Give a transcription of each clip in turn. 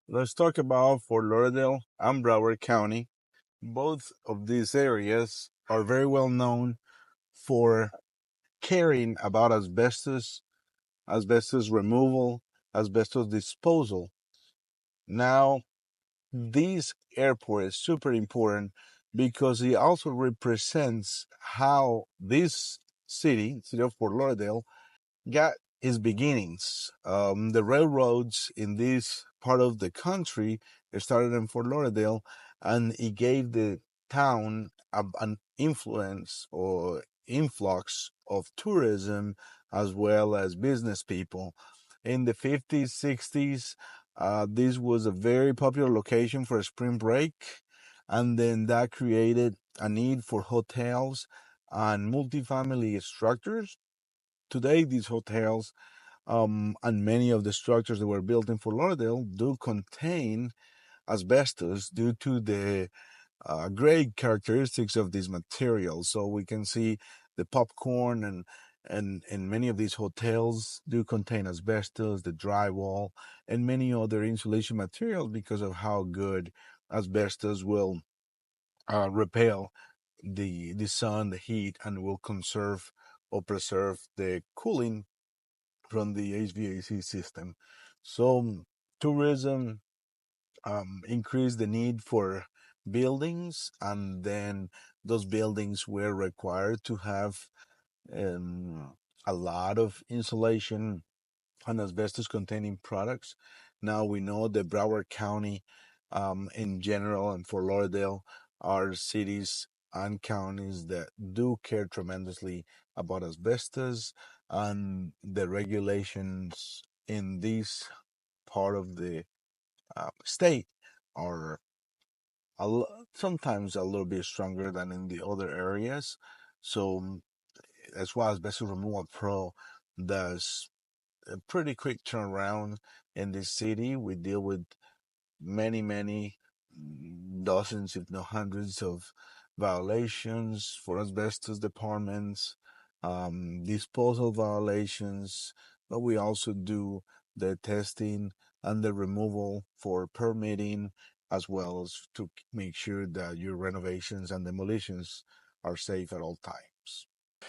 Let's talk about Fort Lauderdale and Broward County. Both of these areas are very well known for caring about asbestos, asbestos removal, asbestos disposal. Now, this airport is super important because it also represents how this city of Fort Lauderdale, got its beginnings. The railroads in this part of the country started in Fort Lauderdale, and it gave the town an influence or influx of tourism as well as business people. In the 50s, 60s, this was a very popular location for a spring break, and then that created a need for hotels and multifamily structures. Today, these hotels and many of the structures that were built in Fort Lauderdale do contain asbestos due to the great characteristics of these materials. So we can see the popcorn and many of these hotels do contain asbestos, the drywall, and many other insulation materials because of how good asbestos will repel the sun, the heat, and will conserve or preserve the cooling from the HVAC system. So tourism increased the need for buildings, and then those buildings were required to have um, a lot of insulation and asbestos containing products. Now we know that Broward County in general and Fort Lauderdale are cities and counties that do care tremendously about asbestos, and the regulations in this part of the state are sometimes a little bit stronger than in the other areas. So that's why Asbestos Removal Pro does a pretty quick turnaround in this city. We deal with many dozens, if not hundreds, of violations for asbestos departments, disposal violations, but we also do the testing and the removal for permitting, as well as to make sure that your renovations and demolitions are safe at all times.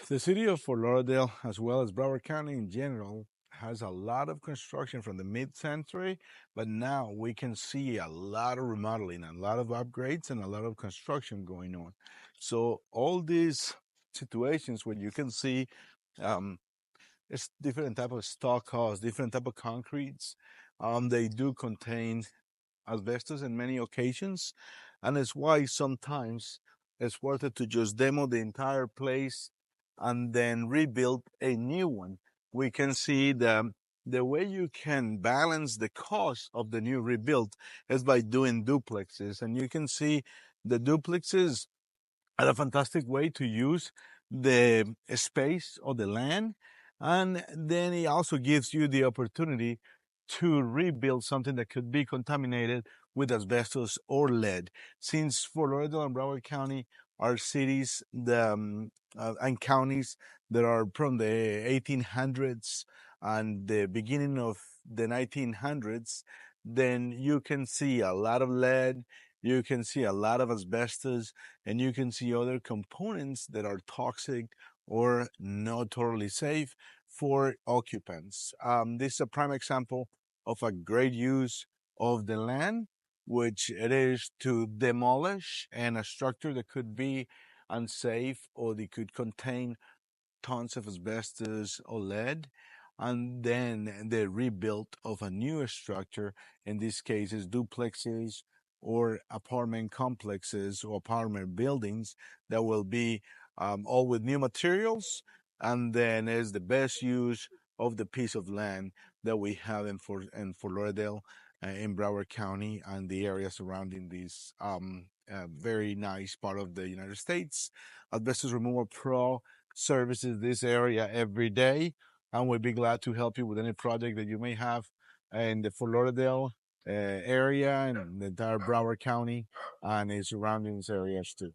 The city of Fort Lauderdale, as well as Broward County in general, has a lot of construction from the mid-century, but now we can see a lot of remodeling, a lot of upgrades, and a lot of construction going on. So all these situations where you can see um, it's different type of stock house, different type of concretes. They do contain asbestos in many occasions, and it's why sometimes it's worth it to just demo the entire place and then rebuild a new one. We can see the way you can balance the cost of the new rebuild is by doing duplexes, and you can see the duplexes are a fantastic way to use the space of the land. And then it also gives you the opportunity to rebuild something that could be contaminated with asbestos or lead. Since Fort Lauderdale and Broward County are cities and counties that are from the 1800s and the beginning of the 1900s, then you can see a lot of lead, you can see a lot of asbestos, and you can see other components that are toxic or not totally safe for occupants. This is a prime example of a great use of the land, which it is to demolish and a structure that could be unsafe or they could contain tons of asbestos or lead, and then the rebuild of a newer structure, in this case is duplexes or apartment complexes or apartment buildings that will be all with new materials, and then is the best use of the piece of land that we have in Fort Lauderdale, in Broward County, and the area surrounding this very nice part of the United States. Asbestos Removal Pro services this area every day, and we'd be glad to help you with any project that you may have in the Fort Lauderdale area and the entire Broward County and its surroundings areas too.